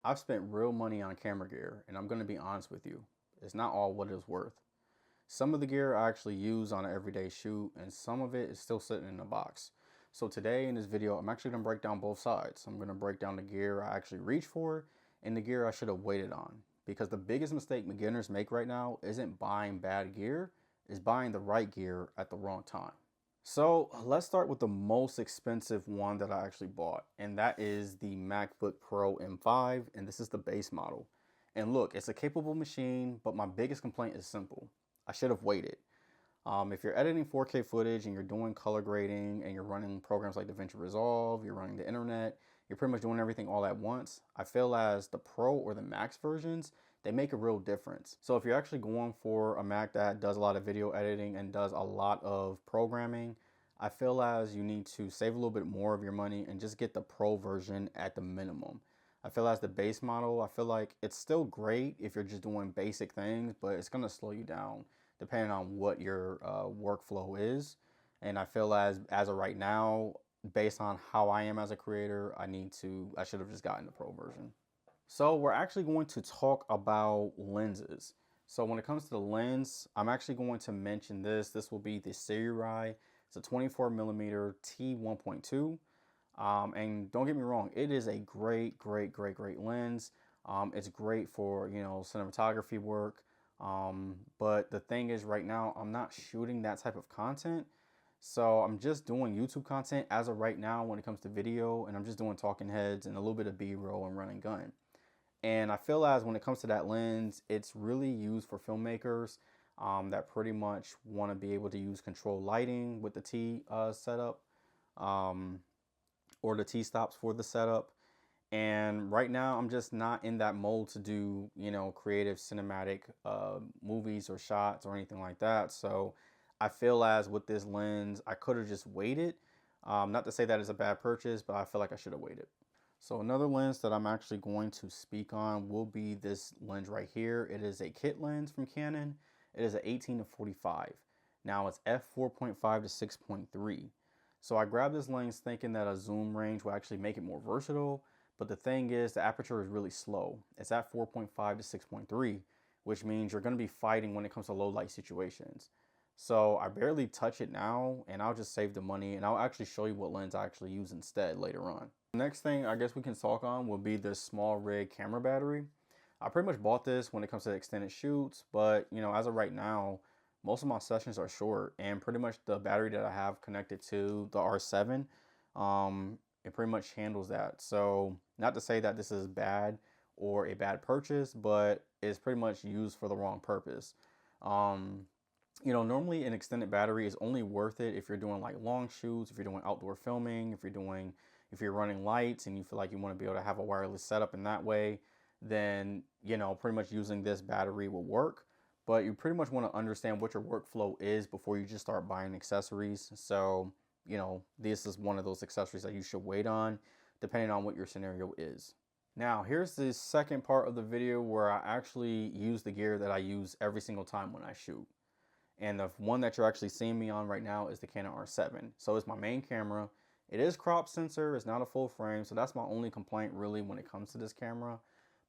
I've spent real money on camera gear, and I'm going to be honest with you, it's not all what it's worth. Some of the gear I actually use on an everyday shoot, and some of it is still sitting in a box. So today in this video, I'm actually going to break down both sides. I'm going to break down the gear I actually reach for and the gear I should have waited on. Because the biggest mistake beginners make right now isn't buying bad gear, is buying the right gear at the wrong time. So let's start with the most expensive one that I actually bought, and that is the MacBook Pro M5, and this is the base model. And look, it's a capable machine, but my biggest complaint is simple. I should have waited. If you're editing 4K footage and you're doing color grading and you're running programs like DaVinci Resolve, you're running the internet, you're pretty much doing everything all at once, I feel as the Pro or the Max versions, they make a real difference. So if you're actually going for a Mac that does a lot of video editing and does a lot of programming, I feel as you need to save a little bit more of your money and just get the Pro version at the minimum. I feel as the base model, I feel like it's still great if you're just doing basic things, but it's gonna slow you down depending on what your workflow is. And I feel as of right now, based on how I am as a creator, I should have just gotten the Pro version. So we're actually going to talk about lenses. So when it comes to the lens, I'm actually going to mention this. This will be the Sirui. It's a 24mm T1.2. And don't get me wrong, it is a great lens. It's great for, cinematography work. But the thing is right now, I'm not shooting that type of content. So I'm just doing YouTube content as of right now when it comes to video, and I'm just doing talking heads and a little bit of B-roll and running gun. And I feel as when it comes to that lens, it's really used for filmmakers that pretty much want to be able to use control lighting with the T setup or the T-stops for the setup. And right now, I'm just not in that mode to do, creative cinematic movies or shots or anything like that. So I feel as with this lens, I could have just waited. Not to say that it's a bad purchase, but I feel like I should have waited. So another lens that I'm actually going to speak on will be this lens right here. It is a kit lens from Canon. It is an 18-45. Now it's f4.5 to 6.3. So I grabbed this lens thinking that a zoom range will actually make it more versatile. But the thing is, the aperture is really slow. It's at 4.5 to 6.3, which means you're going to be fighting when it comes to low light situations. So I barely touch it now, and I'll just save the money, and I'll actually show you what lens I actually use instead later on. Next thing I guess we can talk on will be the SmallRig camera battery. I pretty much bought this when it comes to extended shoots, but as of right now, most of my sessions are short, and pretty much the battery that I have connected to the R7, it pretty much handles that. So not to say that this is bad or a bad purchase, but it's pretty much used for the wrong purpose. Normally an extended battery is only worth it if you're doing like long shoots, if you're doing outdoor filming, if you're running lights and you feel like you want to be able to have a wireless setup in that way, then, pretty much using this battery will work. But you pretty much want to understand what your workflow is before you just start buying accessories. So, this is one of those accessories that you should wait on depending on what your scenario is. Now, here's the second part of the video where I actually use the gear that I use every single time when I shoot. And the one that you're actually seeing me on right now is the Canon R7. So it's my main camera. It is crop sensor, it's not a full frame, so that's my only complaint really when it comes to this camera.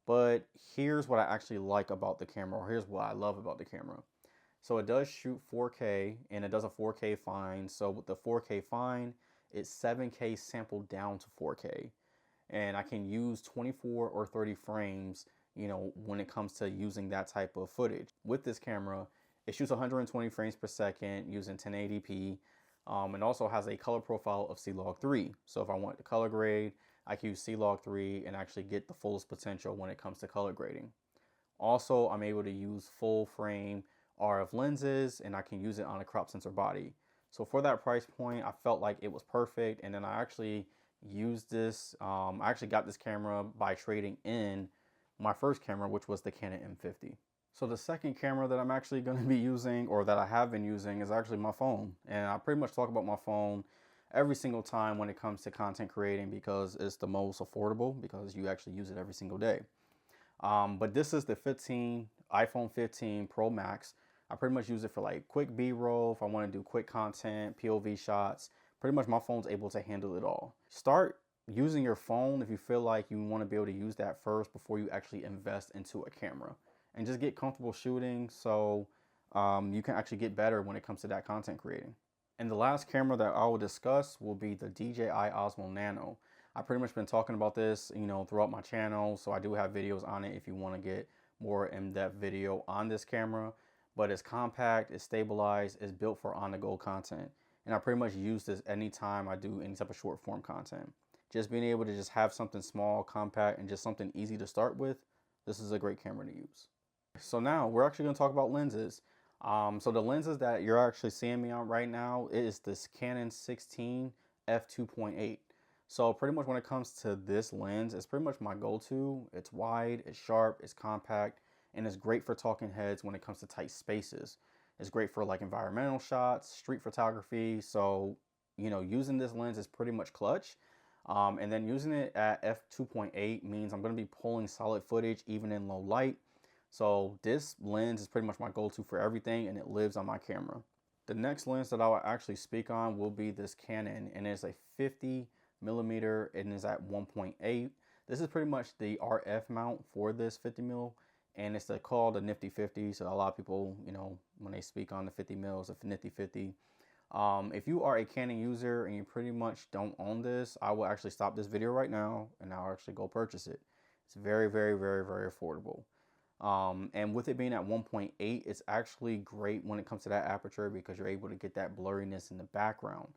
But here's what I actually like about the camera, or here's what I love about the camera. So it does shoot 4K, and it does a 4K fine. So with the 4K fine, it's 7K sampled down to 4K. And I can use 24 or 30 frames, when it comes to using that type of footage. With this camera, it shoots 120 frames per second using 1080p. And also has a color profile of C-Log3. So if I want to color grade, I can use C-Log3 and actually get the fullest potential when it comes to color grading. Also, I'm able to use full frame RF lenses, and I can use it on a crop sensor body. So for that price point, I felt like it was perfect. And then I actually used this. I actually got this camera by trading in my first camera, which was the Canon M50. So the second camera that I'm actually going to be using, or that I have been using, is actually my phone. And I pretty much talk about my phone every single time when it comes to content creating because it's the most affordable, because you actually use it every single day. But this is the iPhone 15 Pro Max. I pretty much use it for like quick B-roll, if I want to do quick content, POV shots. Pretty much my phone's able to handle it all. Start using your phone if you feel like you want to be able to use that first before you actually invest into a camera, and just get comfortable shooting so you can actually get better when it comes to that content creating. And the last camera that I will discuss will be the DJI Osmo Nano. I've pretty much been talking about this, throughout my channel, so I do have videos on it if you want to get more in-depth video on this camera. But it's compact, it's stabilized, it's built for on-the-go content. And I pretty much use this anytime I do any type of short form content. Just being able to just have something small, compact, and just something easy to start with, this is a great camera to use. So now we're actually going to talk about lenses. So the lenses that you're actually seeing me on right now is this Canon 16 f2.8. So pretty much when it comes to this lens, it's pretty much my go-to. It's wide, it's sharp, it's compact, and it's great for talking heads when it comes to tight spaces. It's great for like environmental shots, street photography. So, using this lens is pretty much clutch. And then using it at f2.8 means I'm going to be pulling solid footage even in low light. So this lens is pretty much my go-to for everything, and it lives on my camera. The next lens that I will actually speak on will be this Canon, and it's a 50mm and is at 1.8. This is pretty much the RF mount for this 50mm, and it's called a nifty 50. So a lot of people, when they speak on the 50mm, it's a nifty 50. If you are a Canon user and you pretty much don't own this, I will actually stop this video right now and I'll actually go purchase it. It's very, very, very, very affordable. And with it being at 1.8, it's actually great when it comes to that aperture because you're able to get that blurriness in the background.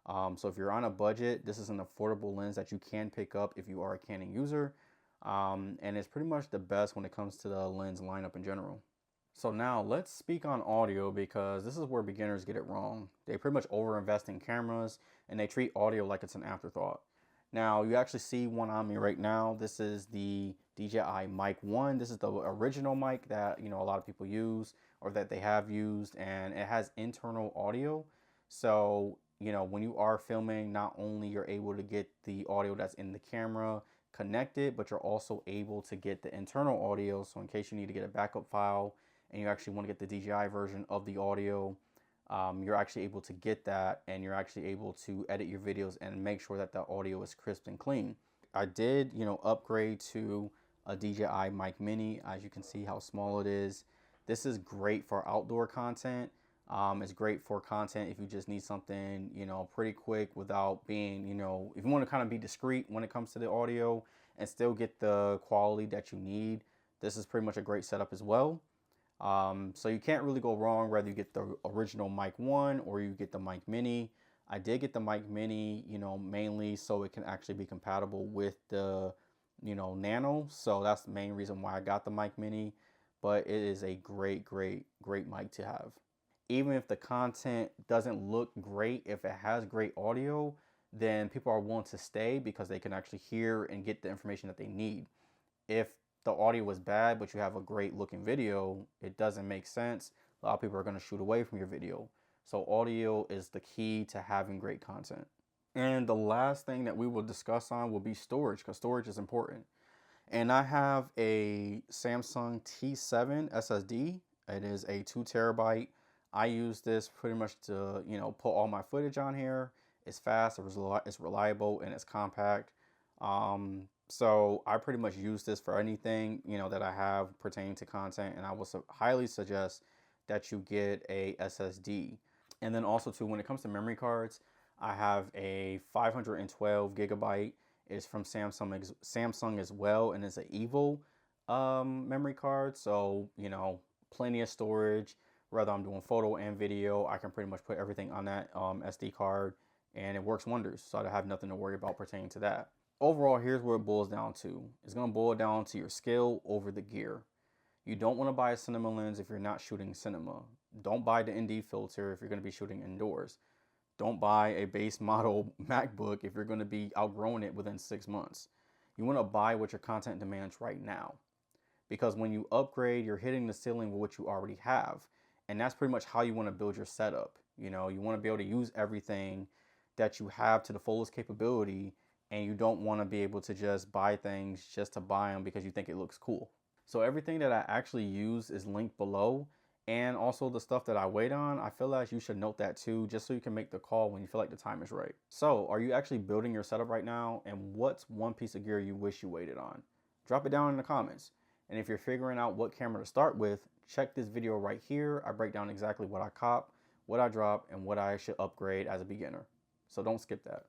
So if you're on a budget, this is an affordable lens that you can pick up if you are a Canon user. And it's pretty much the best when it comes to the lens lineup in general. So now let's speak on audio, because this is where beginners get it wrong. They pretty much overinvest in cameras and they treat audio like it's an afterthought. Now you actually see one on me right now. This is the DJI Mic 1. This is the original mic that a lot of people use or that they have used, and it has internal audio. So when you are filming, not only you're able to get the audio that's in the camera connected, but you're also able to get the internal audio. So in case you need to get a backup file and you actually want to get the DJI version of the audio, you're actually able to get that, and you're actually able to edit your videos and make sure that the audio is crisp and clean. I did, upgrade to a DJI Mic Mini. As you can see how small it is. This is great for outdoor content. It's great for content if you just need something, pretty quick without being, if you want to kind of be discreet when it comes to the audio and still get the quality that you need. This is pretty much a great setup as well. So you can't really go wrong whether you get the original Mic 1 or you get the Mic Mini. I did get the Mic Mini, mainly so it can actually be compatible with the, Nano. So that's the main reason why I got the Mic Mini. But it is a great, great, great mic to have. Even if the content doesn't look great, if it has great audio, then people are willing to stay because they can actually hear and get the information that they need. If the audio is bad, but you have a great looking video, it doesn't make sense. A lot of people are going to shoot away from your video. So audio is the key to having great content. And the last thing that we will discuss on will be storage, because storage is important. And I have a Samsung T7 SSD. It is a 2 terabyte. I use this pretty much to, put all my footage on here. It's fast, it's reliable, and it's compact. So I pretty much use this for anything, that I have pertaining to content, and I will highly suggest that you get a SSD. And then also too, when it comes to memory cards, I have a 512 gigabyte. It's from Samsung as well, and it's an Evo memory card. So, plenty of storage. Whether I'm doing photo and video, I can pretty much put everything on that SD card, and it works wonders. So I have nothing to worry about pertaining to that. Overall, here's what it boils down to. It's going to boil down to your skill over the gear. You don't want to buy a cinema lens if you're not shooting cinema. Don't buy the ND filter if you're going to be shooting indoors. Don't buy a base model MacBook if you're going to be outgrowing it within 6 months. You want to buy what your content demands right now. Because when you upgrade, you're hitting the ceiling with what you already have. And that's pretty much how you want to build your setup. You want to be able to use everything that you have to the fullest capability, and you don't want to be able to just buy things just to buy them because you think it looks cool. So everything that I actually use is linked below, And also the stuff that I wait on, I feel like you should note that too, just so you can make the call when you feel like the time is right. So are you actually building your setup right now? And what's one piece of gear you wish you waited on? Drop it down in the comments. And if you're figuring out what camera to start with, check this video right here. I break down exactly what I cop, what I drop, and what I should upgrade as a beginner. So don't skip that.